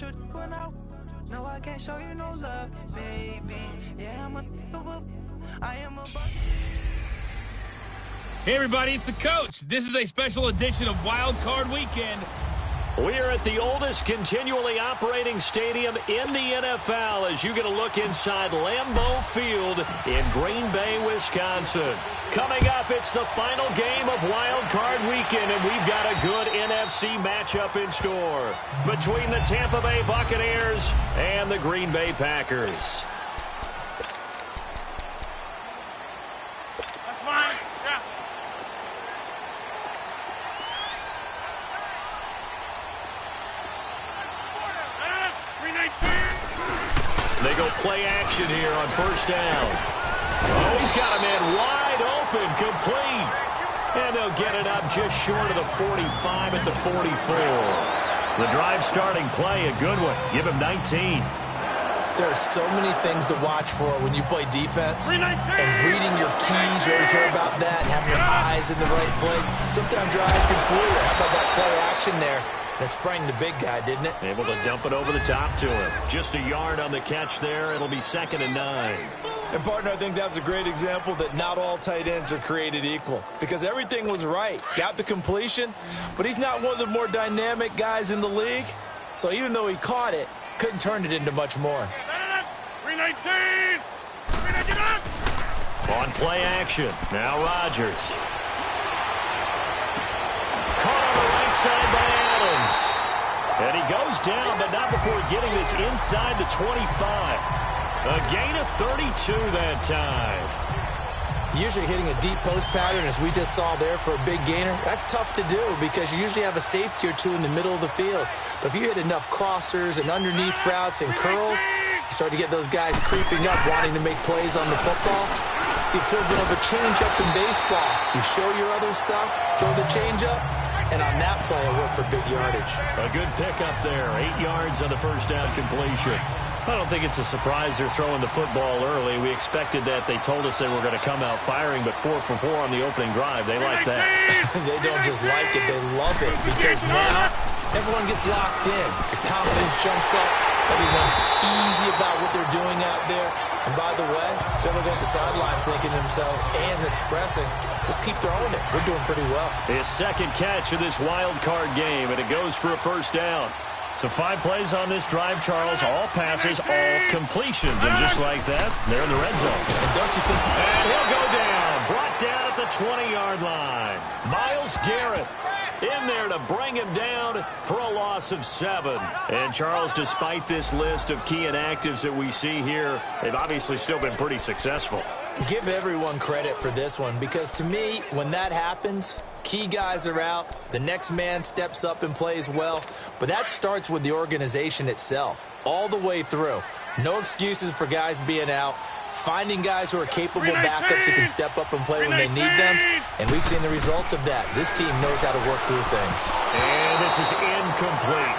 want you going out. No, I can't show you no love, baby. Yeah, I am a bust. Hey everybody, it's the coach. This is a special edition of Wild Card Weekend. We are at the oldest continually operating stadium in the NFL as you get a look inside Lambeau Field in Green Bay, Wisconsin. Coming up, it's the final game of Wild Card Weekend, and we've got a good NFC matchup in store between the Tampa Bay Buccaneers and the Green Bay Packers. That's fine. Yeah. They go play action here on first down. Oh, he's got a man wide open, complete. And they'll get it up just short of the 45 at the 44. The drive starting play, a good one. Give him 19. There are so many things to watch for when you play defense. And reading your keys, you always hear about that, and having your eyes in the right place. Sometimes your eyes can fool you. How about that play action there? That sprang the big guy, didn't it? Able to dump it over the top to him. Just a yard on the catch there. It'll be 2nd and 9. And, partner, I think that's a great example that not all tight ends are created equal. Because everything was right. Got the completion, but he's not one of the more dynamic guys in the league. So even though he caught it, couldn't turn it into much more. 319! On play action. Now Rodgers. Caught on the right side by Adams. And he goes down, but not before getting this inside the 25. A gain of 32 that time. Usually hitting a deep post pattern, as we just saw there for a big gainer, that's tough to do because you usually have a safety or two in the middle of the field. But if you hit enough crossers and underneath routes and curls, you start to get those guys creeping up, wanting to make plays on the football. See, it's a little bit of a change-up in baseball. You show your other stuff, throw the change-up, and on that play, it worked for big yardage. A good pickup there. 8 yards on the first down completion. I don't think it's a surprise they're throwing the football early. We expected that. They told us they were going to come out firing, but 4 for 4 on the opening drive. They like that. They don't just like it, they love it, because now everyone gets locked in. The confidence jumps up. Everyone's easy about what they're doing out there. And by the way, they're looking at the sidelines thinking to themselves and expressing, just keep throwing it. We're doing pretty well. His second catch of this wild card game, and it goes for a first down. So 5 plays on this drive, Charles. All passes, all completions. And just like that, they're in the red zone. And don't you think... And he'll go down. Brought down at the 20-yard line. Myles Garrett in there to bring him down for a loss of 7. And, Charles, despite this list of key inactives that we see here, they've obviously still been pretty successful. Give everyone credit for this one, because to me, when that happens, key guys are out, the next man steps up and plays well, but that starts with the organization itself, all the way through. No excuses for guys being out, finding guys who are capable backups who can step up and play when they need them, and we've seen the results of that. This team knows how to work through things. And this is incomplete.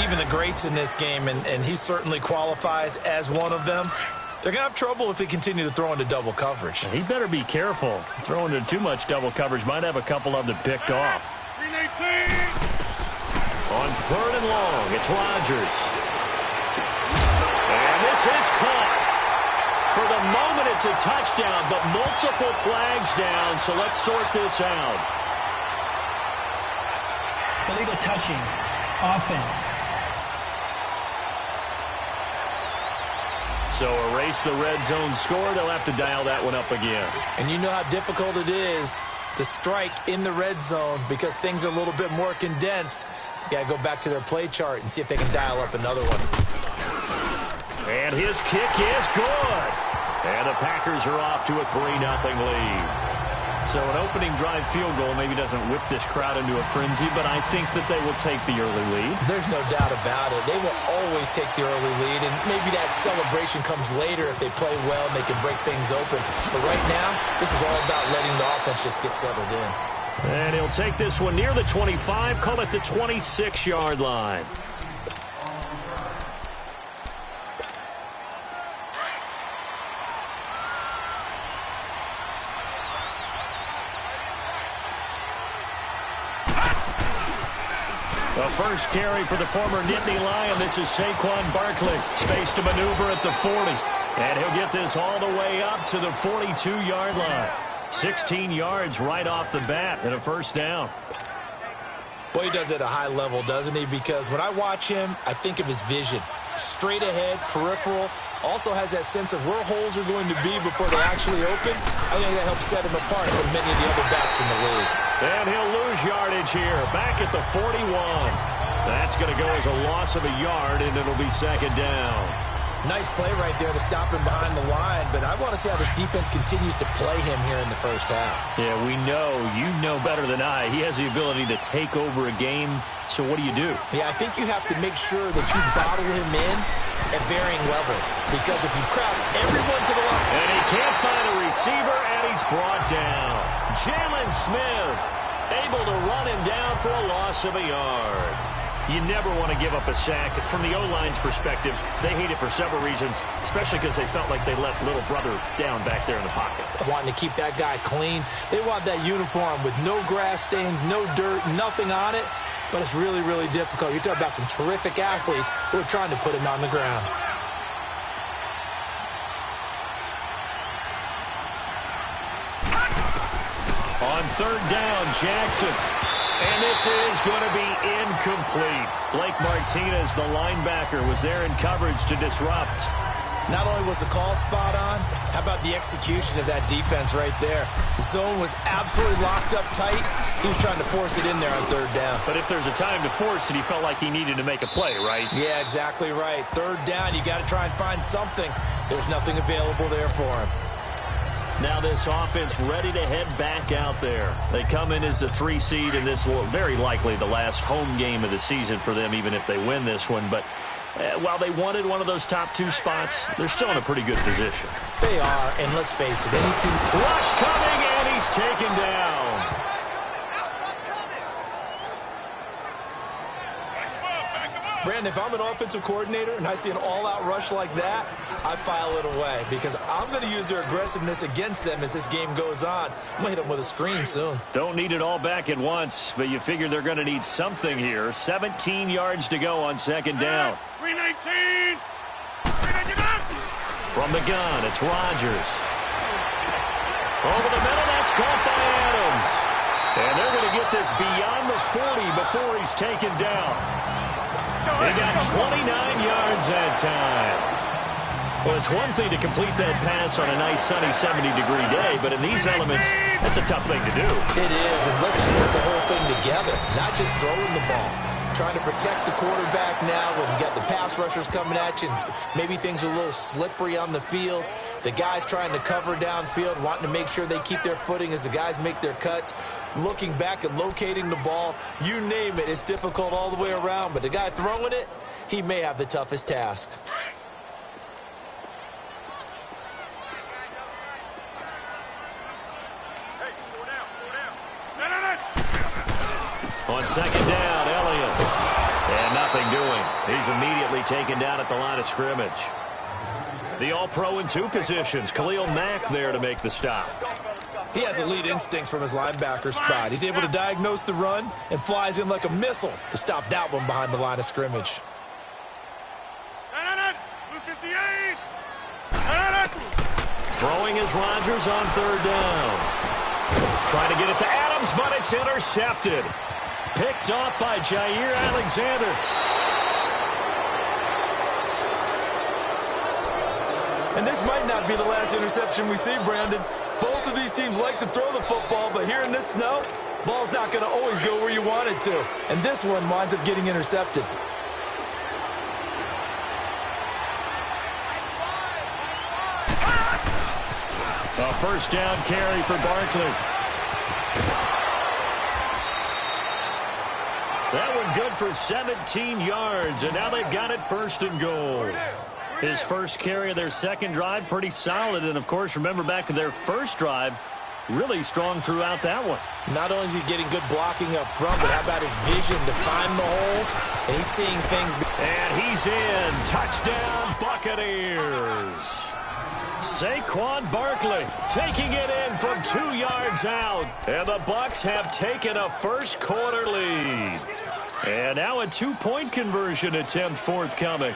Even the greats in this game, and he certainly qualifies as one of them, they're going to have trouble if they continue to throw into double coverage. He better be careful. Throwing into too much double coverage might have a couple of them picked off. On 3rd and long, it's Rodgers. And this is caught. For the moment, it's a touchdown, but multiple flags down, so let's sort this out. Illegal touching. Offense. So erase the red zone score. They'll have to dial that one up again. And you know how difficult it is to strike in the red zone because things are a little bit more condensed. You got to go back to their play chart and see if they can dial up another one. And his kick is good. And the Packers are off to a 3-0 lead. So an opening drive field goal maybe doesn't whip this crowd into a frenzy, but I think that they will take the early lead. There's no doubt about it. They will always take the early lead, and maybe that celebration comes later if they play well and they can break things open. But right now, this is all about letting the offense just get settled in. And he'll take this one near the 25, call it the 26-yard line. A first carry for the former Nittany Lion. This is Saquon Barkley. Space to maneuver at the 40. And he'll get this all the way up to the 42-yard line. 16 yards right off the bat and a first down. Boy, he does it at a high level, doesn't he? Because when I watch him, I think of his vision. Straight ahead, peripheral. Also has that sense of where holes are going to be before they actually open. I think that helps set him apart from many of the other backs in the league. And he'll lose yardage here. Back at the 41. That's going to go as a loss of a yard, and it'll be second down. Nice play right there to stop him behind the line, but I want to see how this defense continues to play him here in the first half. Yeah, we know. You know better than I. He has the ability to take over a game, so what do you do? Yeah, I think you have to make sure that you bottle him in at varying levels, because if you crowd everyone to the line... And he can't find a receiver, and he's brought down. Jalen Smith able to run him down for a loss of a yard. You never want to give up a sack. From the O-line's perspective, they hate it for several reasons, especially because they felt like they let little brother down back there in the pocket. Wanting to keep that guy clean. They want that uniform with no grass stains, no dirt, nothing on it. But it's really, really difficult. You're talking about some terrific athletes who are trying to put him on the ground. On third down, Jackson. And this is going to be incomplete. Blake Martinez, the linebacker, was there in coverage to disrupt. Not only was the call spot on, how about the execution of that defense right there? The zone was absolutely locked up tight. He was trying to force it in there on third down. But if there's a time to force it, he felt like he needed to make a play, right? Yeah, exactly right. Third down, you got to try and find something. There's nothing available there for him. Now this offense ready to head back out there. They come in as a 3 seed, and this will very likely the last home game of the season for them, even if they win this one. But while they wanted one of those top 2 spots, they're still in a pretty good position. They are, and let's face it, any team... Rush coming, and he's taken down. Brandon, if I'm an offensive coordinator and I see an all-out rush like that, I file it away because I'm going to use their aggressiveness against them as this game goes on. I'm going to hit them with a screen soon. Don't need it all back at once, but you figure they're going to need something here. 17 yards to go on second down. 319! From the gun, it's Rodgers. Over the middle, that's caught by Adams. And they're going to get this beyond the 40 before he's taken down. They got 29 yards that time. Well, it's one thing to complete that pass on a nice sunny 70-degree day, but in these elements, that's a tough thing to do. It is, and let's just put the whole thing together, not just throwing the ball. Trying to protect the quarterback now when you got the pass rushers coming at you, and maybe things are a little slippery on the field. The guys trying to cover downfield, wanting to make sure they keep their footing as the guys make their cuts. Looking back and locating the ball, you name it, it's difficult all the way around. But the guy throwing it, he may have the toughest task. On second down, Elliott. And nothing doing. He's immediately taken down at the line of scrimmage. The All-Pro in 2 positions. Khalil Mack there to make the stop. He has elite instincts from his linebacker spot. He's able to diagnose the run and flies in like a missile to stop that one behind the line of scrimmage. Throwing is Rodgers on third down. Trying to get it to Adams, but it's intercepted. Picked off by Jair Alexander. And this might not be the last interception we see, Brandon. Both of these teams like to throw the football, but here in this snow, ball's not going to always go where you want it to. And this one winds up getting intercepted. A first down carry for Barkley. That one good for 17 yards, and now they've got it first and goal. His first carry of their second drive, pretty solid. And, of course, remember back to their first drive, really strong throughout that one. Not only is he getting good blocking up front, but how about his vision to find the holes? And he's seeing things. And he's in. Touchdown, Buccaneers. Saquon Barkley taking it in from 2 yards out. And the Bucs have taken a first quarter lead. And now a two-point conversion attempt forthcoming.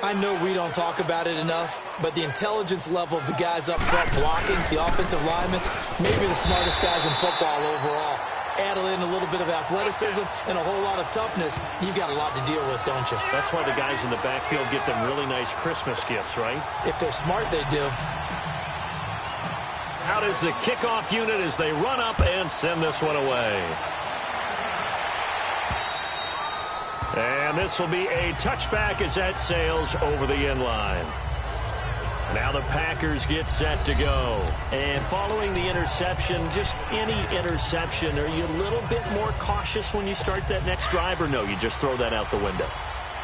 I know we don't talk about it enough, but the intelligence level of the guys up front blocking, the offensive linemen, maybe the smartest guys in football overall. Add in a little bit of athleticism and a whole lot of toughness, you've got a lot to deal with, don't you? That's why the guys in the backfield get them really nice Christmas gifts, right? If they're smart, they do. Out is the kickoff unit as they run up and send this one away. And this will be a touchback as that sails over the end line. Now the Packers get set to go. And following the interception, just any interception, are you a little bit more cautious when you start that next drive, or no, you just throw that out the window?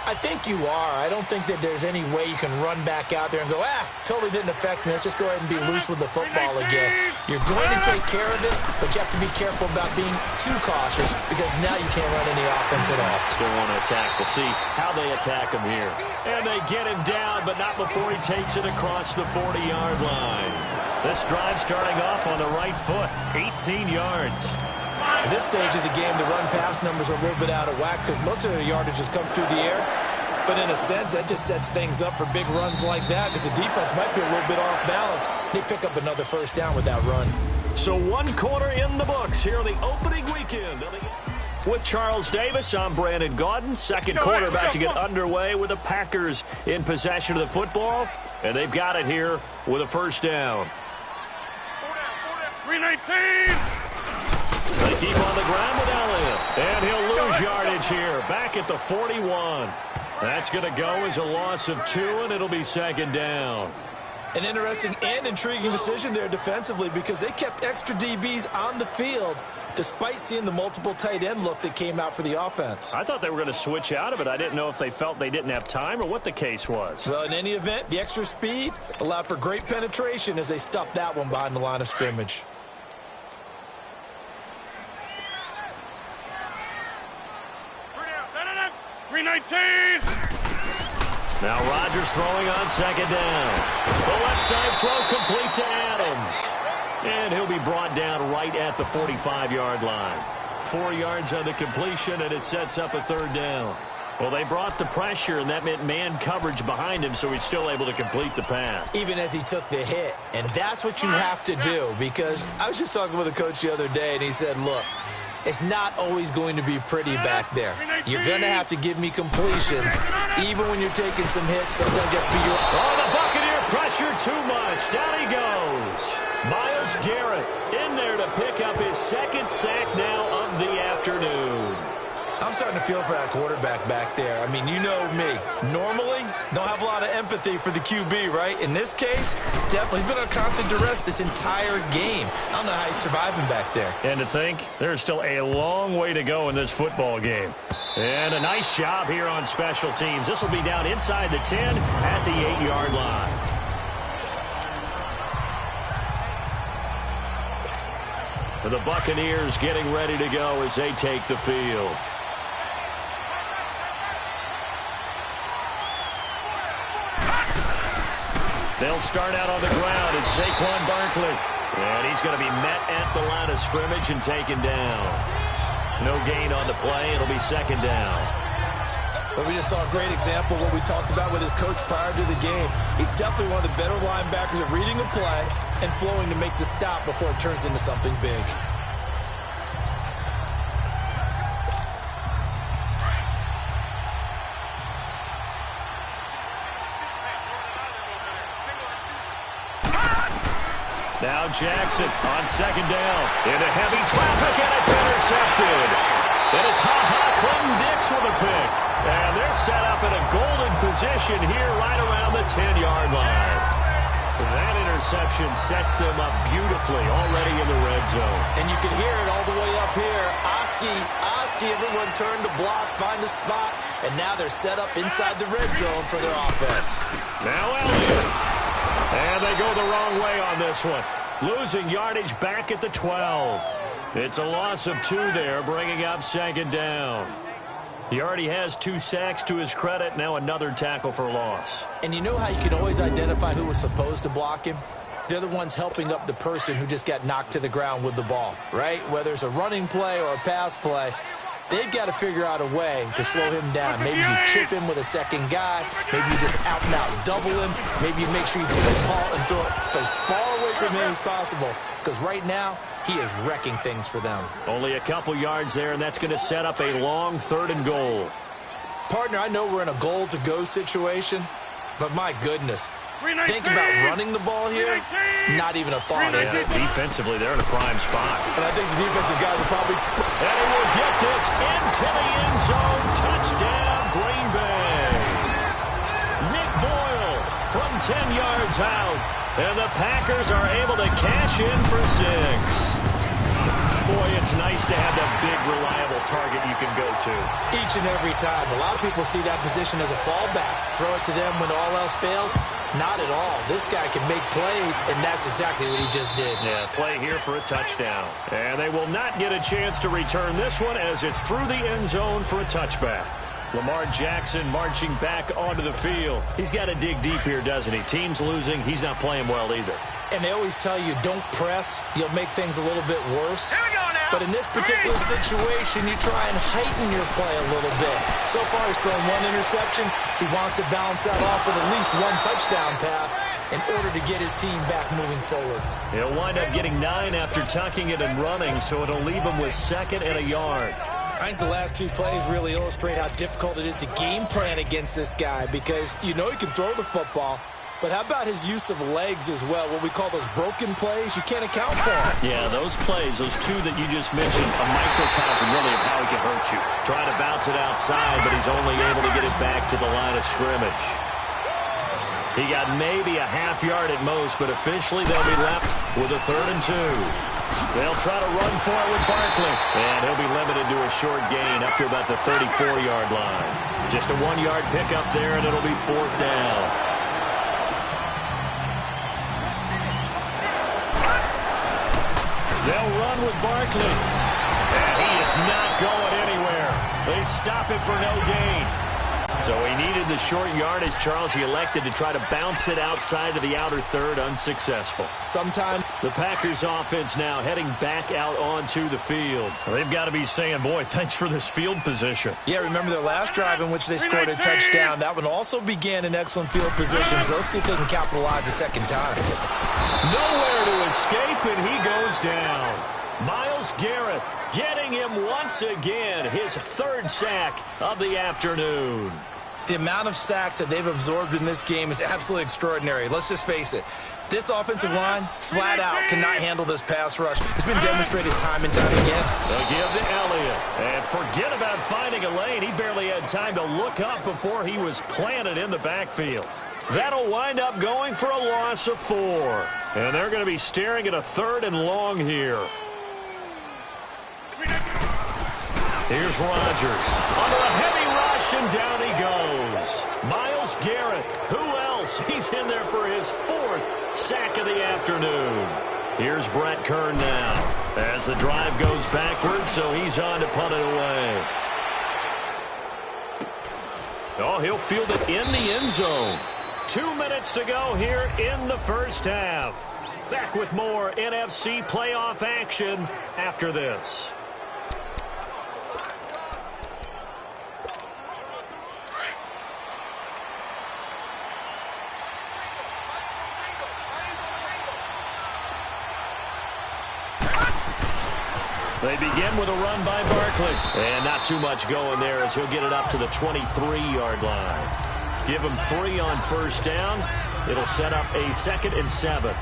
I think you are. I don't think that there's any way you can run back out there and go, totally didn't affect me. Let's just go ahead and be loose with the football again. You're going to take care of it, but you have to be careful about being too cautious because now you can't run any offense at all. Still want to attack. We'll see how they attack him here. And they get him down, but not before he takes it across the 40-yard line. This drive starting off on the right foot, 18 yards. At this stage of the game, the run-pass numbers are a little bit out of whack because most of the yardage has come through the air. But in a sense, that just sets things up for big runs like that because the defense might be a little bit off balance. They pick up another first down with that run. So one quarter in the books here on the opening weekend. With Charles Davis, I'm Brandon Gaudin. Second quarter about to get underway with the Packers in possession of the football. And they've got it here with a first down. 319! They keep on the ground with Elliott. And he'll lose yardage here. Back at the 41. That's going to go as a loss of 2, and it'll be second down. An interesting and intriguing decision there defensively because they kept extra DBs on the field despite seeing the multiple tight end look that came out for the offense. I thought they were going to switch out of it. I didn't know if they felt they didn't have time or what the case was. Well, in any event, the extra speed allowed for great penetration as they stuffed that one behind the line of scrimmage. Now Rodgers throwing on second down. The left side throw complete to Adams. And he'll be brought down right at the 45-yard line. 4 yards on the completion, and it sets up a third down. Well, they brought the pressure, and that meant man coverage behind him, so he's still able to complete the pass. Even as he took the hit. And that's what you have to do because I was just talking with a coach the other day, and he said, look, it's not always going to be pretty back there. You're going to have to give me completions. Even when you're taking some hits, sometimes you have to be your... Oh, the Buccaneer pressure too much. Down he goes. Miles Garrett in there to pick up his second sack now of the afternoon. I'm starting to feel for that quarterback back there. I mean, you know me. Normally, don't have a lot of empathy for the QB, right? In this case, definitely. He's been on constant duress this entire game. I don't know how he's surviving back there. And to think, there's still a long way to go in this football game. And a nice job here on special teams. This will be down inside the 10 at the 8-yard line. The Buccaneers getting ready to go as they take the field. They'll start out on the ground. It's Saquon Barkley. And he's going to be met at the line of scrimmage and taken down. No gain on the play. It'll be second down. But we just saw a great example of what we talked about with his coach prior to the game. He's definitely one of the better linebackers at reading a play and flowing to make the stop before it turns into something big. Now Jackson on second down. Into heavy traffic, and it's intercepted. And it's Clinton-Dix with a pick. And they're set up in a golden position here right around the 10-yard line. That interception sets them up beautifully already in the red zone. And you can hear it all the way up here. Oski, everyone turned to block, find a spot, and now they're set up inside the red zone for their offense. Now Elliott. And they go the wrong way on this one. Losing yardage back at the 12. It's a loss of 2 there, bringing up second down. He already has 2 sacks to his credit. Now another tackle for loss. And you know how you can always identify who was supposed to block him? They're the ones helping up the person who just got knocked to the ground with the ball, right? Whether it's a running play or a pass play, They've got to figure out a way to slow him down. Maybe you chip him with a second guy. Maybe you just out-and-out double him. Maybe you make sure you take the ball and throw it as far away from him as possible. Because right now, he is wrecking things for them. Only a couple yards there, and that's going to set up a long 3rd and goal. Partner, I know we're in a goal-to-go situation, but my goodness. Think about running the ball here, not even a thought. Yeah, defensively, they're in a prime spot. And I think the defensive guys are probably... And he will get this into the end zone. Touchdown, Green Bay. Nick Boyle from 10 yards out. And the Packers are able to cash in for 6. Boy, it's nice to have that big, reliable target you can go to. Each and every time. A lot of people see that position as a fallback. Throw it to them when all else fails. Not at all. This guy can make plays, and that's exactly what he just did. Yeah, play here for a touchdown. And they will not get a chance to return this one as it's through the end zone for a touchback. Lamar Jackson marching back onto the field. He's got to dig deep here, doesn't he? Team's losing. He's not playing well either. And they always tell you, don't press. You'll make things a little bit worse. Here we go now. But in this particular situation, you try and heighten your play a little bit. So far, he's thrown 1 interception. He wants to balance that off with at least 1 touchdown pass in order to get his team back moving forward. He'll wind up getting 9 after tucking it and running, so it'll leave him with 2nd and a yard. I think the last 2 plays really illustrate how difficult it is to game plan against this guy because you know he can throw the football, but how about his use of legs as well, what we call those broken plays? You can't account for them. Yeah, those plays, those 2 that you just mentioned, a microcosm really of how he can hurt you. Trying to bounce it outside, but he's only able to get it back to the line of scrimmage. He got maybe a half yard at most, but officially they'll be left with a 3rd and 2. They'll try to run for it with Barkley. And he'll be limited to a short gain up to about the 34-yard line. Just a 1-yard pickup there, and it'll be 4th down. They'll run with Barkley. And he is not going anywhere. They stop it for no gain. So he needed the short yardage, Charles. He elected to try to bounce it outside to the outer 3rd, unsuccessful. Sometimes the Packers offense now heading back out onto the field. They've got to be saying, boy, thanks for this field position. Yeah, remember their last drive in which they scored a touchdown. That one also began in excellent field position, so let's see if they can capitalize a second time. Nowhere to escape, and he goes down. Myles Garrett getting him once again, his 3rd sack of the afternoon. The amount of sacks that they've absorbed in this game is absolutely extraordinary. Let's just face it. This offensive line, flat out, cannot handle this pass rush. It's been demonstrated time and time again. They'll give to Elliott. And forget about finding a lane. He barely had time to look up before he was planted in the backfield. That'll wind up going for a loss of 4. And they're going to be staring at a 3rd and long here. Here's Rodgers. Under a heavy rush, and down he goes. Myles Garrett. Who else? He's in there for his 4th sack of the afternoon. Here's Brett Kern now as the drive goes backwards, so he's on to punt it away. Oh, he'll field it in the end zone. 2 minutes to go here in the first half. Back with more NFC playoff action after this. They begin with a run by Barkley. And not too much going there as he'll get it up to the 23-yard line. Give him 3 on 1st down. It'll set up a 2nd and 7.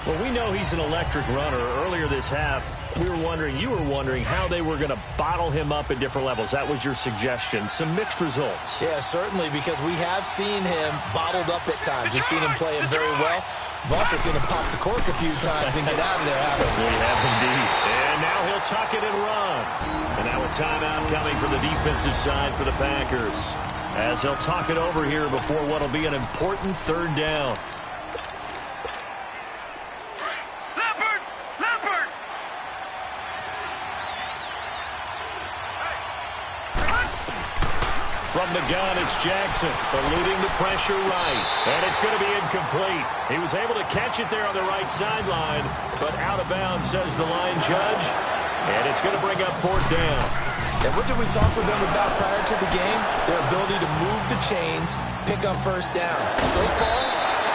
Well, we know he's an electric runner. Earlier this half, you were wondering how they were going to bottle him up at different levels. That was your suggestion. Some mixed results. Yeah, certainly, because we have seen him bottled up at times. We've seen him play him very well. We've also seen him pop the cork a few times and get out of there, haven't we? We have indeed. And now he'll tuck it and run. And now a timeout coming from the defensive side for the Packers, as he'll talk it over here before what will be an important 3rd down. From the gun, it's Jackson, eluding the pressure right. And it's going to be incomplete. He was able to catch it there on the right sideline, but out of bounds, says the line judge. And it's going to bring up 4th down. And what did we talk with them about prior to the game? Their ability to move the chains, pick up first downs. So far,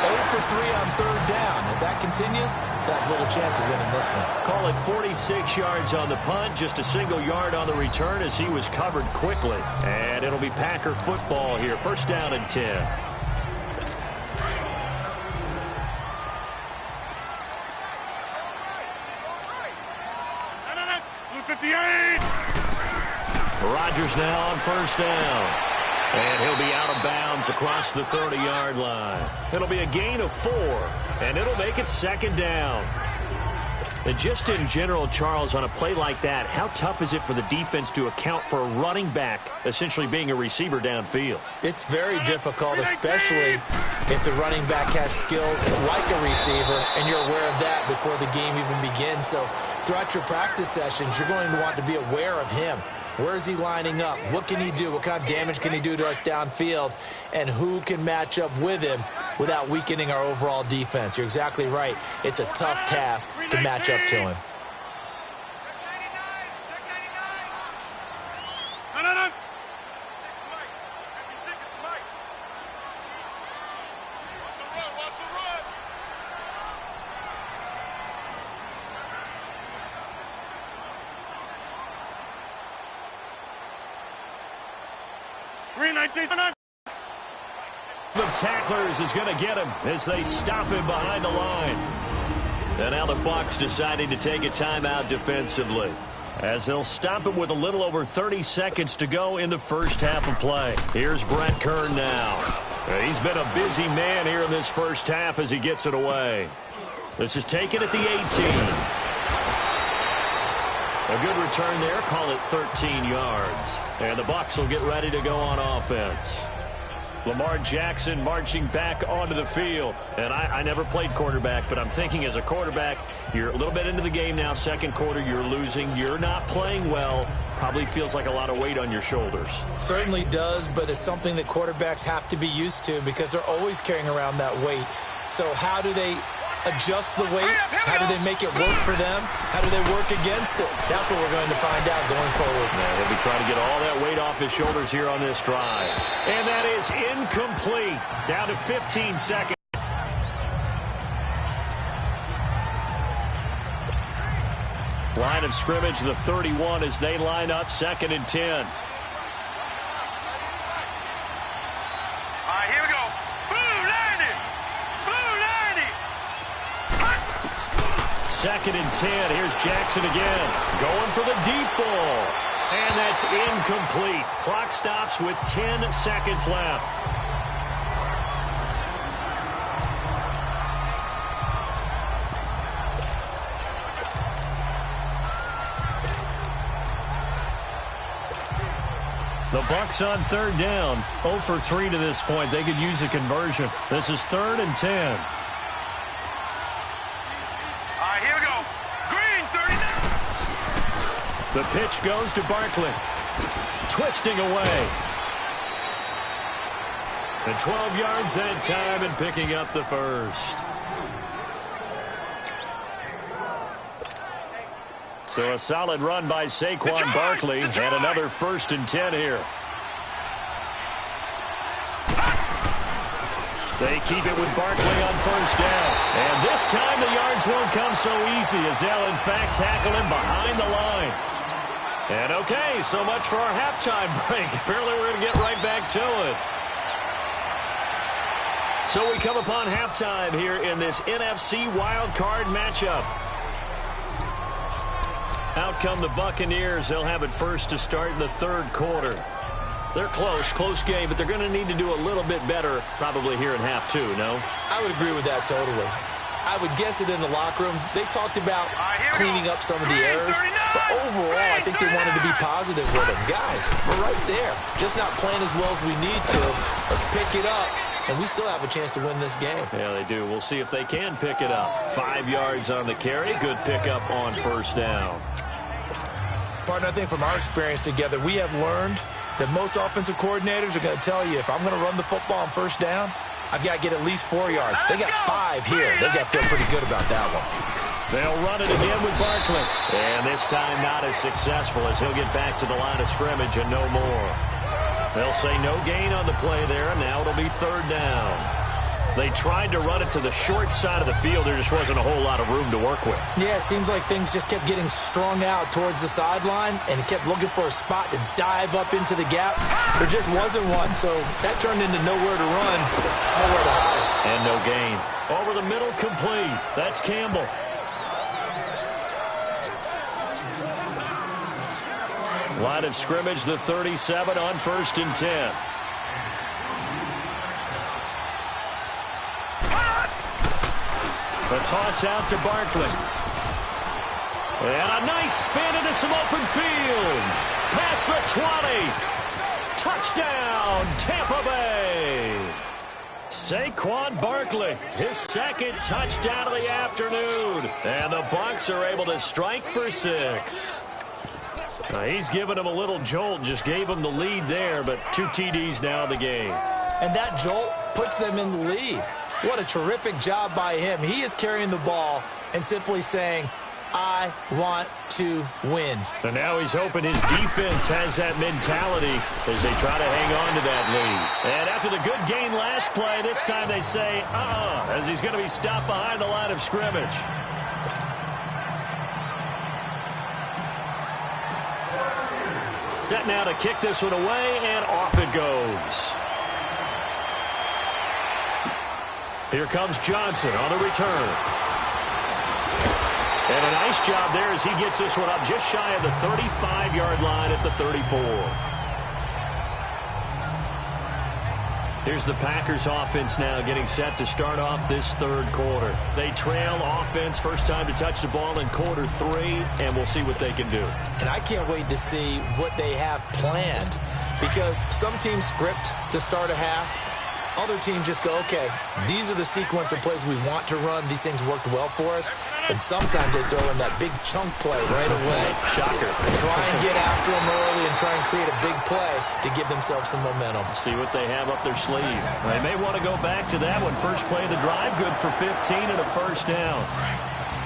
0 for 3 on third down. If that continues, they have little chance of winning this one. Call it 46 yards on the punt, just a single yard on the return as he was covered quickly. And it'll be Packer football here. First down and 10. Blue 58. Rodgers now on first down. And he'll be out of bounds across the 30-yard line. It'll be a gain of 4, and it'll make it second down. And just in general, Charles, on a play like that, how tough is it for the defense to account for a running back essentially being a receiver downfield? It's very difficult, especially if the running back has skills like a receiver, and you're aware of that before the game even begins. So throughout your practice sessions, you're going to want to be aware of him. Where is he lining up? What can he do? What kind of damage can he do to us downfield? And who can match up with him without weakening our overall defense? You're exactly right. It's a tough task to match up to him. No. Watch the run. Green 19. The tacklers is going to get him as they stop him behind the line. And now the Bucs deciding to take a timeout defensively, as they'll stop him with a little over 30 seconds to go in the first half of play. Here's Brett Kern now. He's been a busy man here in this first half as he gets it away. This is taken at the 18. A good return there, call it 13 yards. And the Bucs will get ready to go on offense. Lamar Jackson marching back onto the field. And I never played quarterback, but I'm thinking as a quarterback, you're a little bit into the game now. Second quarter, you're losing. You're not playing well. Probably feels like a lot of weight on your shoulders. Certainly does, but it's something that quarterbacks have to be used to because they're always carrying around that weight. So how do they adjust the weight? How do they make it work for them? How do they work against it? That's what we're going to find out going forward. Yeah, he'll be trying to get all that weight off his shoulders here on this drive. And that is incomplete. Down to 15 seconds. Line of scrimmage, the 31 as they line up, 2nd and 10. All right, here we go. Blue 90. Blue 90. 2nd and 10. Here's Jackson again. Going for the deep ball. And that's incomplete. Clock stops with 10 seconds left. The Bucs on third down. 0 for 3 to this point. They could use a conversion. This is 3rd and 10. All right, here we go. Green 39. The pitch goes to Barkley. Twisting away. And 12 yards that time and picking up the first. So a solid run by Saquon Barkley and another 1st and 10 here. They keep it with Barkley on first down. And this time the yards won't come so easy as they'll in fact tackle him behind the line. And okay, so much for our halftime break. Apparently we're going to get right back to it. So we come upon halftime here in this NFC wildcard matchup. Out come the Buccaneers. They'll have it first to start in the 3rd quarter. They're close game, but they're going to need to do a little bit better probably here in half 2, no? I would agree with that totally. I would guess it in the locker room. They talked about cleaning up some of the errors, but overall I think they wanted to be positive with them. Guys, we're right there. Just not playing as well as we need to. Let's pick it up, and we still have a chance to win this game. Yeah, they do. We'll see if they can pick it up. 5 yards on the carry. Good pickup on first down. Partner, I think from our experience together, we have learned that most offensive coordinators are going to tell you, if I'm going to run the football on first down, I've got to get at least 4 yards. They got 5 here. They've got to feel pretty good about that one. They'll run it again with Barkley. And this time not as successful as he'll get back to the line of scrimmage and no more. They'll say no gain on the play there, and now it'll be third down. They tried to run it to the short side of the field. There just wasn't a whole lot of room to work with. Yeah, it seems like things just kept getting strung out towards the sideline, and he kept looking for a spot to dive up into the gap. There just wasn't one, so that turned into nowhere to run, nowhere to hide. And no gain. Over the middle, complete. That's Campbell. Line of scrimmage, the 37 on 1st and 10. The toss out to Barkley. And a nice spin into some open field. Past the 20. Touchdown, Tampa Bay. Saquon Barkley, his second touchdown of the afternoon. And the Bucs are able to strike for 6. He's given him a little jolt, just gave him the lead there, but 2 TDs now in the game. And that jolt puts them in the lead. What a terrific job by him. He is carrying the ball and simply saying, I want to win. And now he's hoping his defense has that mentality as they try to hang on to that lead. And after the good gain last play, this time they say, as he's going to be stopped behind the line of scrimmage. Set now to kick this one away, and off it goes. Here comes Johnson on the return. And a nice job there as he gets this one up just shy of the 35-yard line at the 34. Here's the Packers offense now getting set to start off this third quarter. They trail offense, first time to touch the ball in quarter 3, and we'll see what they can do. And I can't wait to see what they have planned, because some teams script to start a half. Other teams just go, okay, these are the sequence of plays we want to run. These things worked well for us. And sometimes they throw in that big chunk play right away. Shocker. Try and get after them early and try and create a big play to give themselves some momentum. See what they have up their sleeve. They may want to go back to that one. First play of the drive, good for 15 and a first down.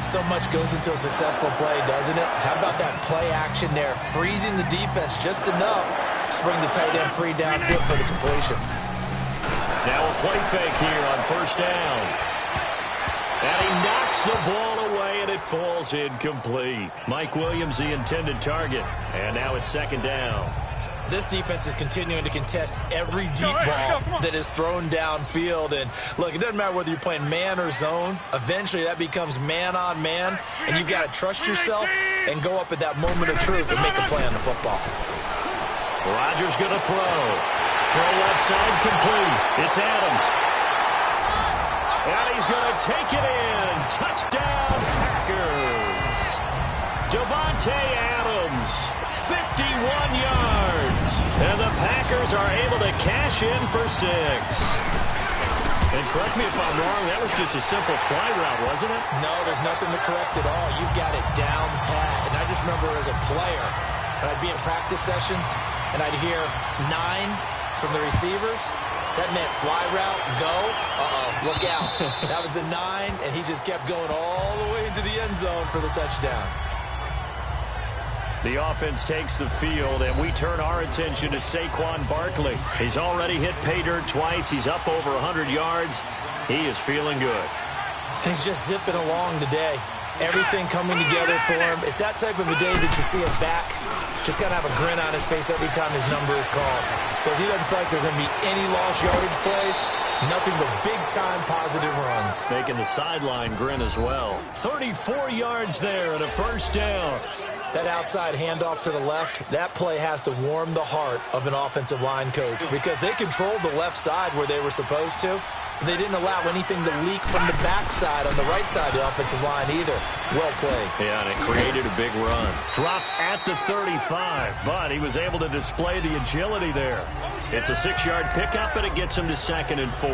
So much goes into a successful play, doesn't it? How about that play action there? Freezing the defense just enough to bring the tight end free downfield for the completion. Now a play fake here on first down. And he knocks the ball away, and it falls incomplete. Mike Williams, the intended target. And now it's second down. This defense is continuing to contest every deep ball that is thrown downfield. And, look, it doesn't matter whether you're playing man or zone. Eventually, that becomes man on man. And you've got to trust yourself and go up at that moment of truth and make a play on the football. Rodgers going to throw. Throw left side complete. It's Adams. And he's going to take it in. Touchdown, Packers. Davante Adams, 51 yards. And the Packers are able to cash in for 6. And correct me if I'm wrong, that was just a simple fly route, wasn't it? No, there's nothing to correct at all. You've got it down pat. And I just remember as a player, when I'd be in practice sessions, and I'd hear 9 from the receivers, that meant fly route, go, look out. That was the 9, and he just kept going all the way into the end zone for the touchdown. The offense takes the field, and we turn our attention to Saquon Barkley. He's already hit pay dirt twice. He's up over 100 yards. He is feeling good. And he's just zipping along today. Everything coming together for him. It's that type of a day that you see him back. Just got to have a grin on his face every time his number is called. Because he doesn't feel like there's going to be any lost yardage plays. Nothing but big-time positive runs. Making the sideline grin as well. 34 yards there and a first down. That outside handoff to the left, that play has to warm the heart of an offensive line coach because they controlled the left side where they were supposed to. They didn't allow anything to leak from the backside on the right side of the offensive line either. Well played. Yeah, and it created a big run. Dropped at the 35, but he was able to display the agility there. It's a 6-yard pickup, and it gets him to 2nd and 4.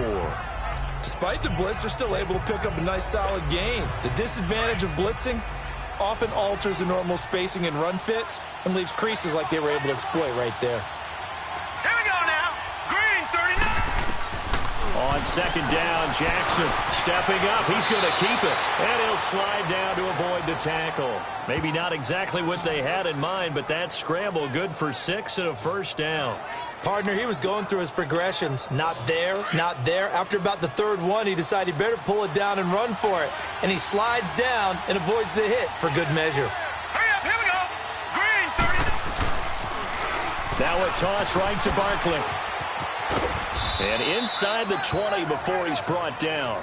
Despite the blitz, they're still able to pick up a nice solid gain. The disadvantage of blitzing often alters the normal spacing and run fits and leaves creases like they were able to exploit right there. Here we go now. Green 39. On On second down, Jackson stepping up. He's going to keep it. And he'll slide down to avoid the tackle. Maybe not exactly what they had in mind, but that scramble good for 6 and a first down. Partner, he was going through his progressions. Not there, not there. After about the third one, he decided he better pull it down and run for it. And he slides down and avoids the hit for good measure. Hurry up, here we go. Green, 30. Now a toss right to Barkley. And inside the 20 before he's brought down.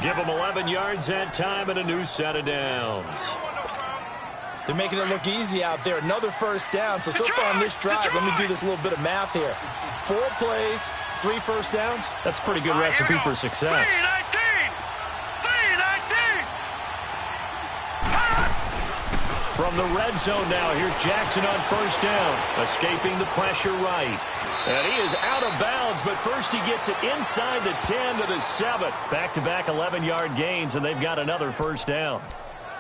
Give him 11 yards that time and a new set of downs. They're making it look easy out there. Another first down. So far on this drive, let me do this little bit of math here. 4 plays, 3 first downs. That's a pretty good recipe for success. 3-19. From the red zone now, here's Jackson on first down. Escaping the pressure right. And he is out of bounds, but first he gets it inside the 10 to the 7. Back-to-back 11-yard gains, and they've got another first down.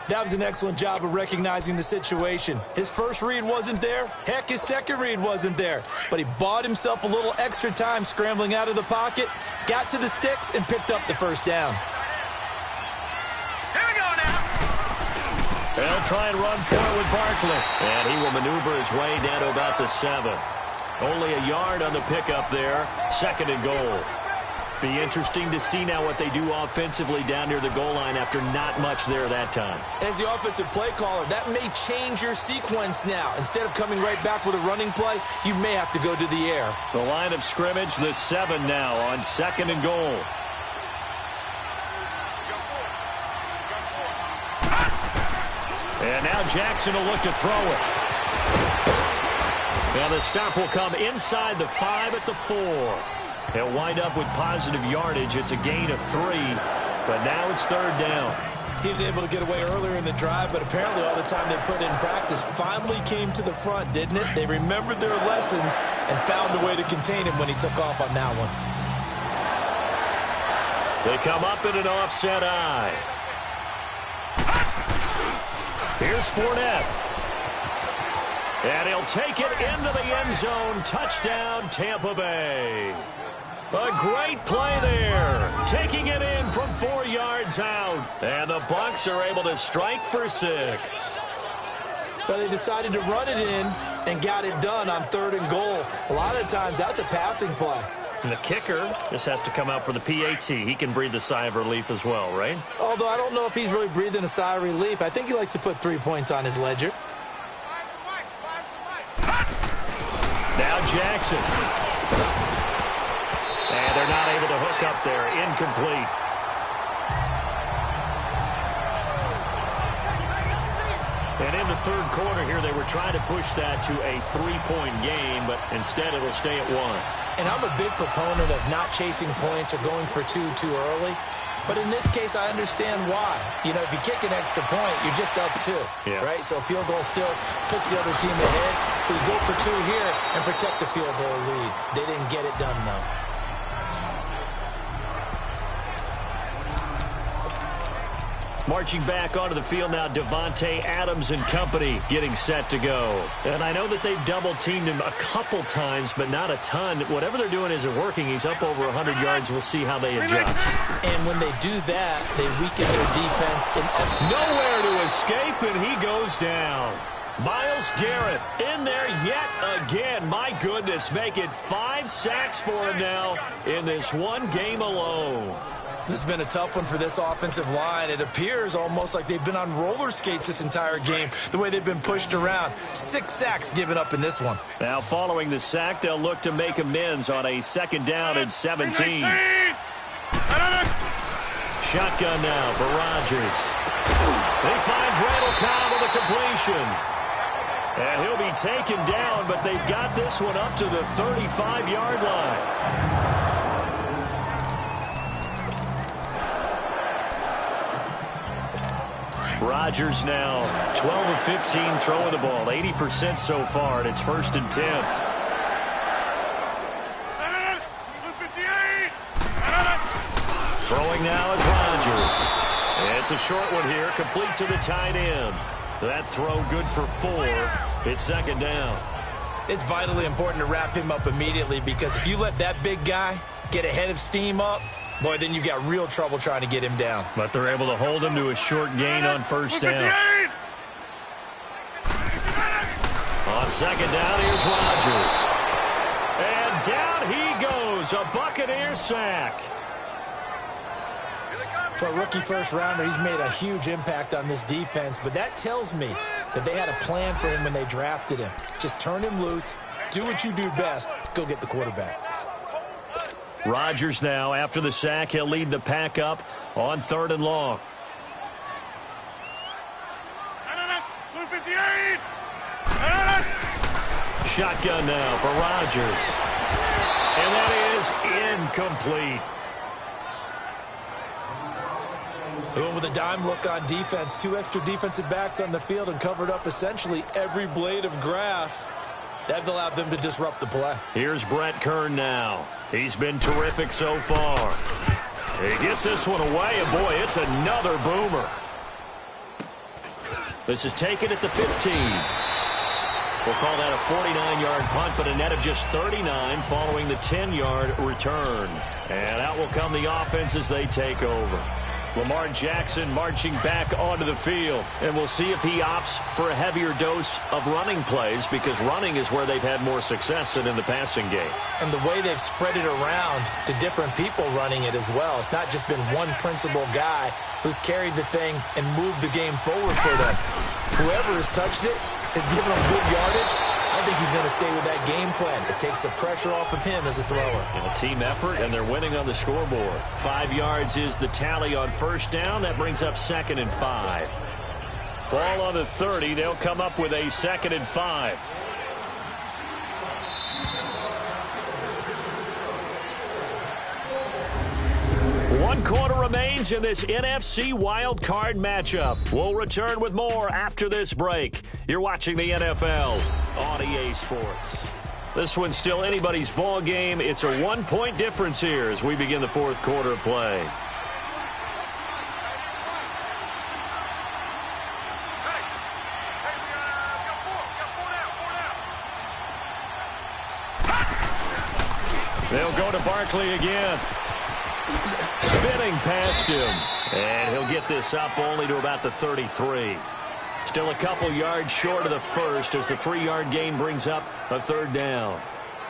That was an excellent job of recognizing the situation. His first read wasn't there. Heck, his second read wasn't there. But he bought himself a little extra time scrambling out of the pocket, got to the sticks, and picked up the first down. Here we go now. They'll try and run for it with Barkley. And he will maneuver his way down to about the 7. Only a yard on the pickup there. 2nd and goal. Be interesting to see now what they do offensively down near the goal line after not much there that time. As the offensive play caller, that may change your sequence now. Instead of coming right back with a running play, you may have to go to the air. The line of scrimmage, the 7 now on 2nd and goal. And now Jackson will look to throw it. Now the stop will come inside the 5 at the 4. He'll wind up with positive yardage. It's a gain of 3, but now it's 3rd down. He was able to get away earlier in the drive, but apparently all the time they put in practice finally came to the front, didn't it? They remembered their lessons and found a way to contain him when he took off on that one. They come up in an offset eye. Here's Fournette. And he'll take it into the end zone. Touchdown, Tampa Bay. A great play there. Taking it in from 4 yards out. And the Bucs are able to strike for 6. But they decided to run it in and got it done on 3rd and goal. A lot of times that's a passing play. And the kicker just has to come out for the PAT. He can breathe a sigh of relief as well, right? Although I don't know if he's really breathing a sigh of relief. I think he likes to put 3 points on his ledger. Now Jackson. And they're not able to hook up there. Incomplete. And in the 3rd quarter here, they were trying to push that to a 3-point game, but instead it'll stay at 1. And I'm a big proponent of not chasing points or going for 2 too early. But in this case, I understand why. You know, if you kick an extra point, you're just up 2, right? So a field goal still puts the other team ahead. So you go for 2 here and protect the field goal lead. They didn't get it done, though. Marching back onto the field now, Devontae Adams and company getting set to go. And I know that they've double-teamed him a couple times, but not a ton. Whatever they're doing isn't working. He's up over 100 yards. We'll see how they adjust. And when they do that, they weaken their defense. Nowhere to escape, and he goes down. Myles Garrett in there yet again. My goodness, make it 5 sacks for him now in this one game alone. This has been a tough one for this offensive line. It appears almost like they've been on roller skates this entire game, the way they've been pushed around. 6 sacks given up in this one. Now following the sack, they'll look to make amends on a 2nd down and 17. Shotgun now for Rodgers. He finds Randall Cobb with a completion. And he'll be taken down, but they've got this one up to the 35-yard line. Rodgers now 12 of 15 throwing the ball, 80% so far, and it's 1st and 10. Throwing now is Rodgers. It's a short one here, complete to the tight end. That throw good for 4. It's 2nd down. It's vitally important to wrap him up immediately, because if you let that big guy get a head of steam up, Boy, then you've got real trouble trying to get him down. But they're able to hold him to a short gain on first down. On second down, here's Rodgers. And down he goes, a Buccaneer sack. For a rookie first-rounder, he's made a huge impact on this defense, but that tells me that they had a plan for him when they drafted him. Just turn him loose, do what you do best, go get the quarterback. Rodgers now, after the sack, he'll lead the pack up on 3rd and long. Shotgun now for Rodgers. And that is incomplete. They went with a dime look on defense. 2 extra defensive backs on the field and covered up essentially every blade of grass. That allowed them to disrupt the play. Here's Brett Kern now. He's been terrific so far. He gets this one away, and boy, it's another boomer. This is taken at the 15. We'll call that a 49-yard punt, but a net of just 39 following the 10-yard return. And out will come the offense as they take over. Lamar Jackson marching back onto the field. And we'll see if he opts for a heavier dose of running plays, because running is where they've had more success than in the passing game. And the way they've spread it around to different people running it as well. It's not just been one principal guy who's carried the thing and moved the game forward for them. Whoever has touched it has given them good yardage. I think he's going to stay with that game plan. It takes the pressure off of him as a thrower. And a team effort, and they're winning on the scoreboard. 5 yards is the tally on first down. That brings up 2nd and 5. Ball on the 30. They'll come up with a 2nd and 5. One quarter remains in this NFC wildcard matchup. We'll return with more after this break. You're watching the NFL on EA Sports. This one's still anybody's ball game. It's a 1-point difference here as we begin the 4th quarter of play. They'll go to Barkley again. Spinning past him. And he'll get this up only to about the 33. Still a couple yards short of the first as the 3-yard gain brings up a 3rd down.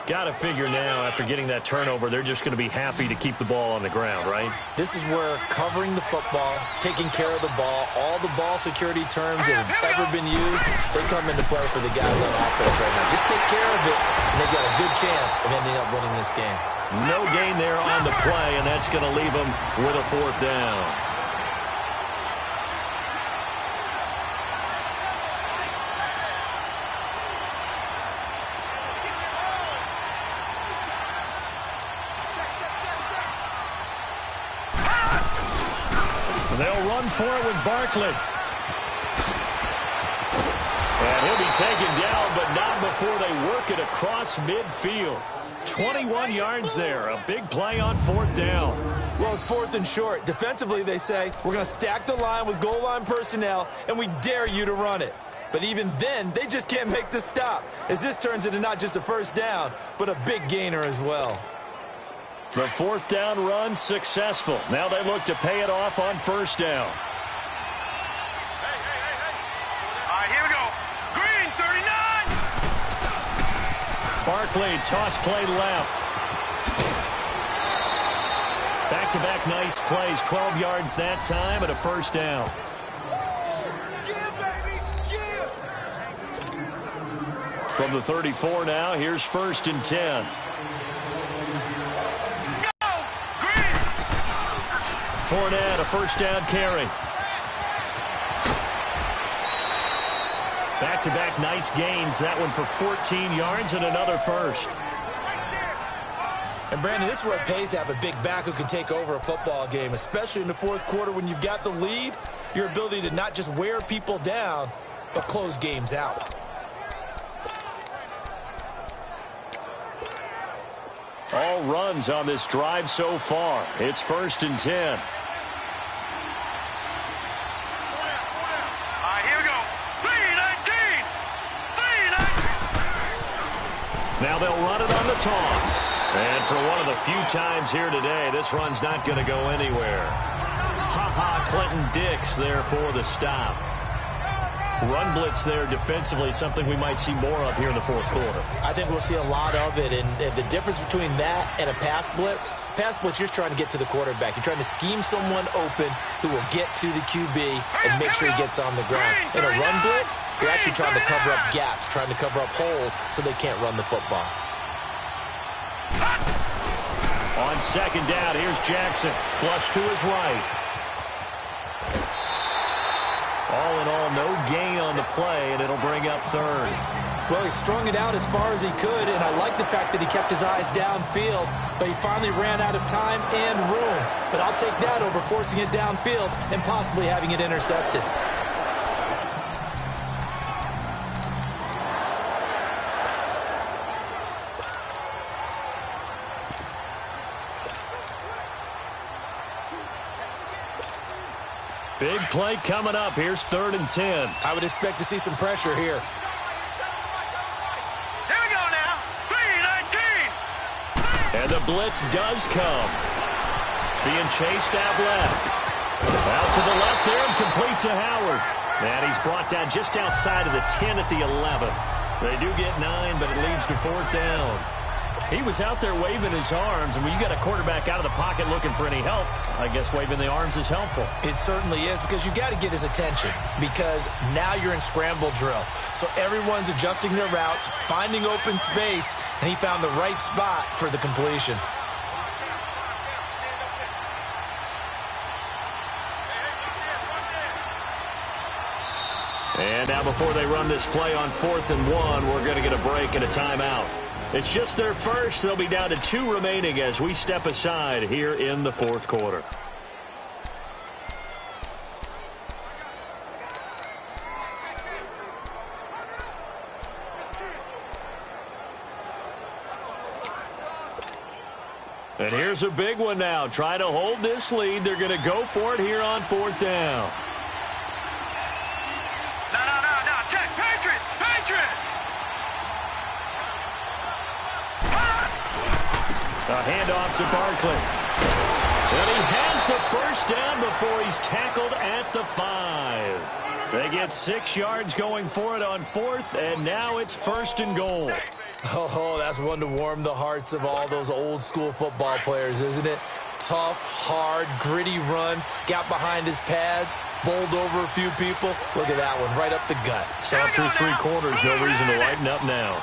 Got to figure now, after getting that turnover, they're just going to be happy to keep the ball on the ground, right? This is where covering the football, taking care of the ball, all the ball security terms that have ever been used, they come into play for the guys on offense right now. Just take care of it, and they've got a good chance of ending up winning this game. No gain there on the play, and that's going to leave them with a 4th down. They'll run for it with Barkley. And he'll be taken down, but not before they work it across midfield. 21 yards there. A big play on 4th down. Well, it's 4th and short. Defensively, they say, we're going to stack the line with goal line personnel, and we dare you to run it. But even then, they just can't make the stop, as this turns into not just a 1st down, but a big gainer as well. The 4th down run successful. Now they look to pay it off on 1st down. All right, here we go. Green, 39. Barkley, toss play left. Back-to-back nice plays. 12 yards that time and a 1st down. From the 34 now, here's 1st and 10. Fournette, a 1st down carry. Back-to-back nice gains. That one for 14 yards and another 1st. And, Brandon, this is where it pays to have a big back who can take over a football game, especially in the 4th quarter when you've got the lead, your ability to not just wear people down, but close games out. All runs on this drive so far. It's 1st and 10. Now they'll run it on the toss. And for one of the few times here today, this run's not going to go anywhere. Clinton Dix there for the stop. Run blitz there defensively, something we might see more of here in the fourth quarter. I think we'll see a lot of it, and the difference between that and a pass blitz, you're trying to get to the quarterback. You're trying to scheme someone open who will get to the QB and make sure he gets on the ground. In a run blitz, you're actually trying to cover up gaps, trying to cover up holes so they can't run the football. On second down, here's Jackson. Flush to his right. All in all, no gain on the play, and it'll bring up third. Well, he strung it out as far as he could, and I like the fact that he kept his eyes downfield, but he finally ran out of time and room. But I'll take that over forcing it downfield and possibly having it intercepted. Big play coming up. Here's 3rd and 10. I would expect to see some pressure here. Here we go now. 3-19. And the blitz does come. Being chased out left. Out to the left there and complete to Howard. And he's brought down just outside of the 10 at the 11. They do get 9, but it leads to 4th down. He was out there waving his arms, and when you got a quarterback out of the pocket looking for any help, I guess waving the arms is helpful. It certainly is, because you got to get his attention, because now you're in scramble drill. So everyone's adjusting their routes, finding open space, and he found the right spot for the completion. And now before they run this play on 4th and 1, we're going to get a break and a timeout. It's just their first. They'll be down to 2 remaining as we step aside here in the fourth quarter. And here's a big one now. Try to hold this lead. They're going to go for it here on 4th down. No. Check. Patriot. A handoff to Barkley. And he has the first down before he's tackled at the 5. They get 6 yards going for it on 4th, and now it's 1st and goal. Oh, that's one to warm the hearts of all those old-school football players, isn't it? Tough, hard, gritty run, got behind his pads, bowled over a few people. Look at that one, right up the gut. Saw through 3 quarters, no reason to lighten up now.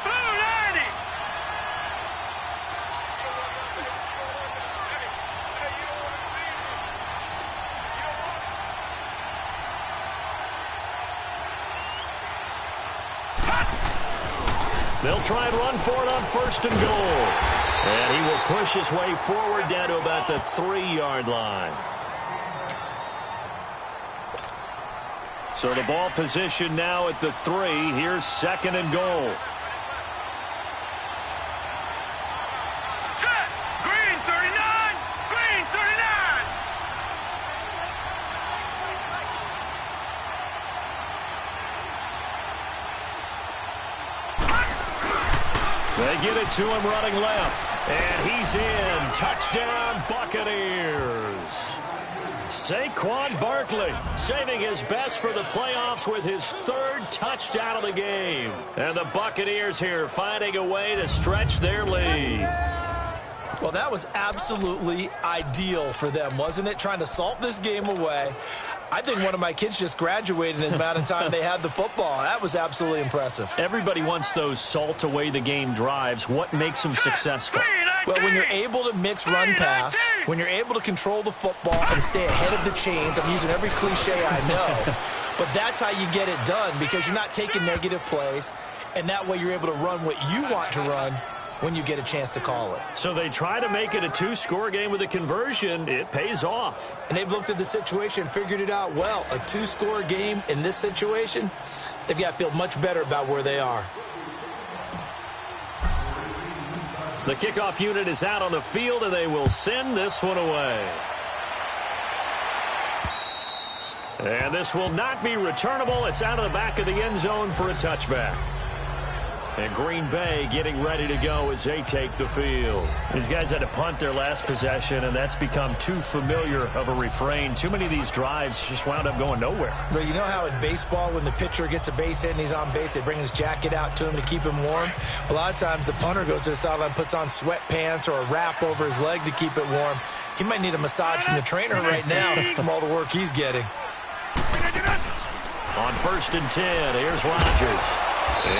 They'll try and run for it on 1st and goal. And he will push his way forward down to about the 3-yard line. So the ball position now at the 3. Here's 2nd and goal. Set. Green 39. Green 39. They get it to him running left. And he's in. Touchdown, Buccaneers. Saquon Barkley saving his best for the playoffs with his 3rd touchdown of the game. And the Buccaneers here finding a way to stretch their lead. Well, that was absolutely ideal for them, wasn't it? Trying to salt this game away. I think one of my kids just graduated in the amount of time they had the football. That was absolutely impressive. Everybody wants those salt-away-the-game drives. What makes them successful? Well, when you're able to mix run-pass, when you're able to control the football and stay ahead of the chains, I'm using every cliche I know, but that's how you get it done, because you're not taking negative plays, and that way you're able to run what you want to run when you get a chance to call it. So they try to make it a 2-score game with a conversion. It pays off. And they've looked at the situation, figured it out well. A 2-score game in this situation, they've got to feel much better about where they are. The kickoff unit is out on the field, and they will send this one away. And this will not be returnable. It's out of the back of the end zone for a touchback. And Green Bay getting ready to go as they take the field. These guys had to punt their last possession, and that's become too familiar of a refrain. Too many of these drives just wound up going nowhere. But you know how in baseball, when the pitcher gets a base hit and he's on base, they bring his jacket out to him to keep him warm? A lot of times the punter goes to the sideline, puts on sweatpants or a wrap over his leg to keep it warm. He might need a massage from the trainer right now from all the work he's getting. On 1st and 10, here's Rodgers.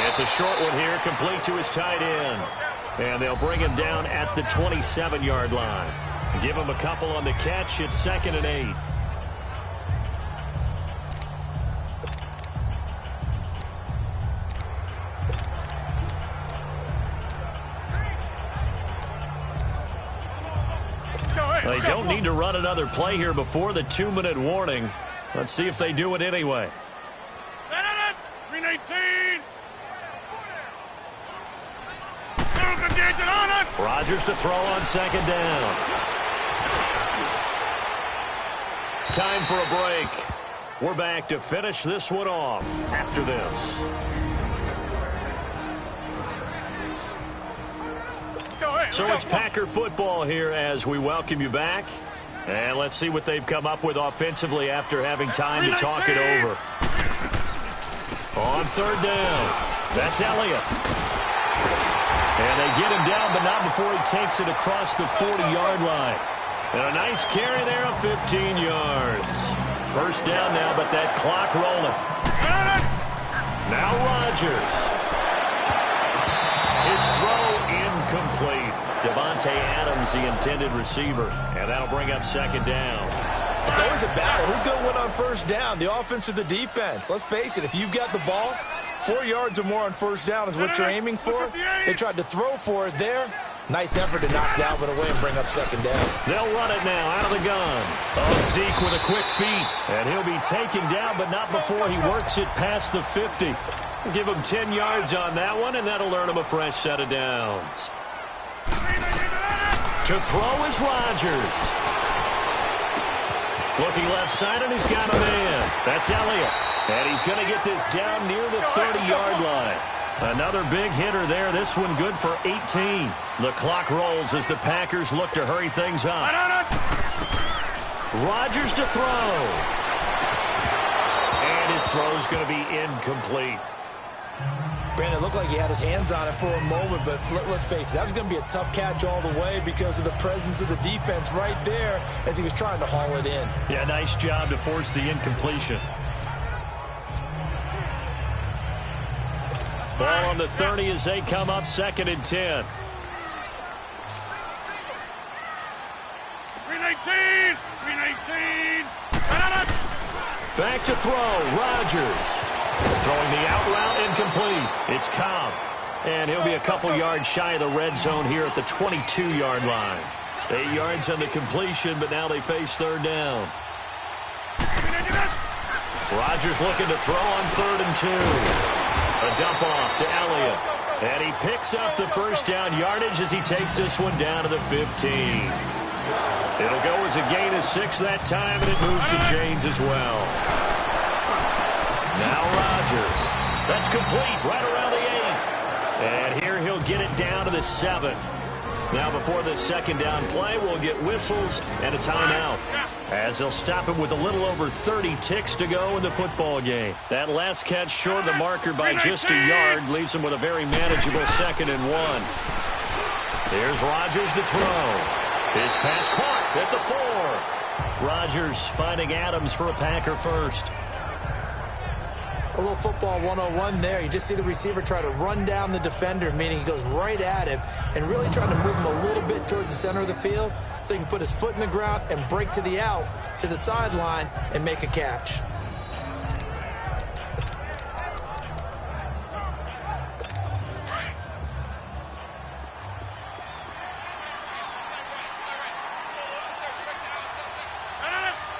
It's a short one here, complete to his tight end. And they'll bring him down at the 27-yard line. Give him a couple on the catch. It's 2nd and 8. They don't need to run another play here before the 2-minute warning. Let's see if they do it anyway. Green 18. Rodgers to throw on 2nd down. Time for a break. We're back to finish this one off after this. So it's Packer football here as we welcome you back. And let's see what they've come up with offensively after having time to talk it over. On 3rd down, that's Elliott. And they get him down, but not before he takes it across the 40-yard line. And a nice carry there of 15 yards. 1st down now, but that clock rolling. Now Rodgers. His throw incomplete. Devontae Adams, the intended receiver. And that'll bring up 2nd down. It's always a battle. Who's going to win on 1st down, the offense or the defense? Let's face it, if you've got the ball, 4 yards or more on 1st down is what you're aiming for. They tried to throw for it there. Nice effort to knock that one away and bring up 2nd down. They'll run it now out of the gun. Oh, Zeke with a quick feed. And he'll be taken down, but not before he works it past the 50. Give him 10 yards on that one, and that'll earn him a fresh set of downs. To throw is Rodgers. Looking left side, and he's got a man. That's Elliott. And he's going to get this down near the 30-yard line. Another big hitter there. This one good for 18. The clock rolls as the Packers look to hurry things up. Rodgers to throw. And his throw's going to be incomplete. Brandon, it looked like he had his hands on it for a moment, but let's face it, that was going to be a tough catch all the way because of the presence of the defense right there as he was trying to haul it in. Yeah, nice job to force the incompletion. Ball on the 30 as they come up 2nd and 10. Green 18. Green 18. Back to throw, Rodgers. Throwing the out route incomplete. It's Cobb. And he'll be a couple yards shy of the red zone here at the 22-yard line. 8 yards on the completion, but now they face 3rd down. Rodgers looking to throw on 3rd and 2. A dump off to Elliott. And he picks up the 1st down yardage as he takes this one down to the 15. It'll go as a gain of 6 that time, and it moves the chains as well. Now Rodgers. That's complete right around the 8. And here he'll get it down to the 7. Now before the 2nd down play, we'll get whistles and a timeout, as they'll stop him with a little over 30 ticks to go in the football game. That last catch short of the marker by just a yard leaves him with a very manageable 2nd and 1. Here's Rodgers to throw. His pass caught at the 4. Rodgers finding Adams for a Packer first. A little football 101 there. You just see the receiver try to run down the defender, meaning he goes right at him and really trying to move him a little bit towards the center of the field so he can put his foot in the ground and break to the out, to the sideline, and make a catch.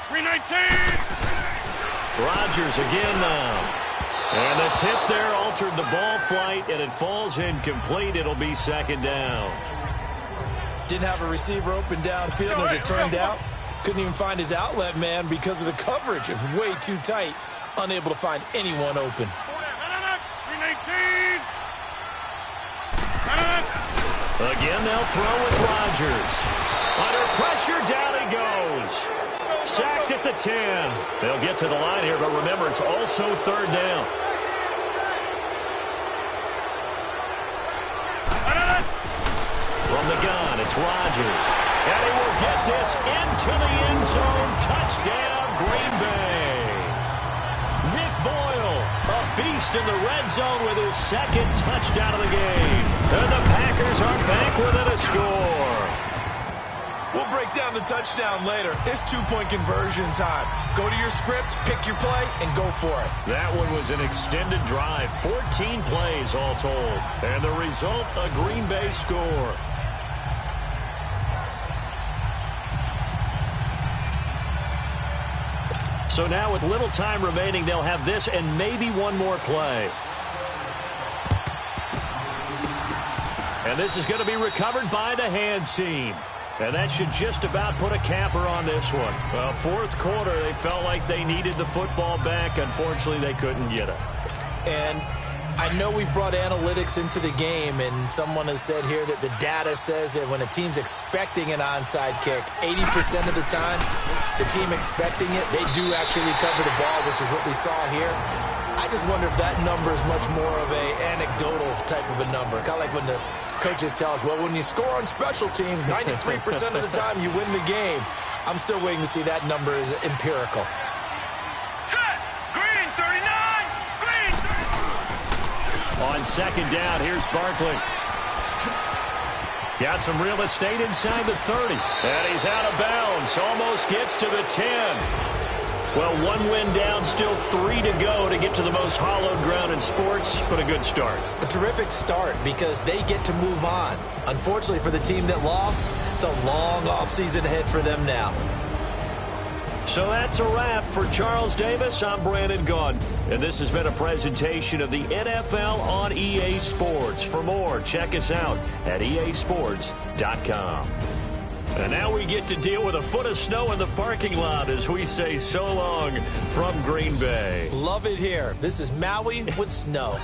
Green 19. Rodgers again now. And the tip there altered the ball flight, and it falls incomplete. It'll be 2nd down. Didn't have a receiver open downfield, and as it turned out, couldn't even find his outlet man because of the coverage. It was way too tight, unable to find anyone open. Green 18. Again, they'll throw with Rodgers. Under pressure, down he goes. Sacked at the 10. They'll get to the line here, but remember, it's also third down. From the gun, it's Rodgers. And he will get this into the end zone. Touchdown, Green Bay. Nick Boyle, a beast in the red zone with his second touchdown of the game. And the Packers are back within a score. We'll break down the touchdown later. It's two-point conversion time. Go to your script, pick your play, and go for it. That one was an extended drive, 14 plays all told. And the result, a Green Bay score. So now with little time remaining, they'll have this and maybe one more play. And this is going to be recovered by the hands team. And that should just about put a capper on this one. Well, fourth quarter, they felt like they needed the football back. Unfortunately, they couldn't get it. And I know we brought analytics into the game, and someone has said here that the data says that when a team's expecting an onside kick, 80% of the time, the team expecting it, they do actually recover the ball, which is what we saw here. I just wonder if that number is much more of a anecdotal type of a number. Kind of like when the coaches tell us, well, when you score on special teams, 93% of the time you win the game. I'm still waiting to see that number is empirical. Set. Green 39. Green 39. On second down, here's Barkley. Got some real estate inside the 30. And he's out of bounds. Almost gets to the 10. Well, one win down, still 3 to go to get to the most hallowed ground in sports, but a good start. A terrific start because they get to move on. Unfortunately for the team that lost, it's a long offseason ahead for them now. So that's a wrap for Charles Davis. I'm Brandon Gaudin, and this has been a presentation of the NFL on EA Sports. For more, check us out at easports.com. And now we get to deal with a foot of snow in the parking lot as we say so long from Green Bay. Love it here. This is Maui with snow.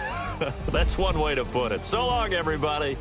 That's one way to put it. So long, everybody.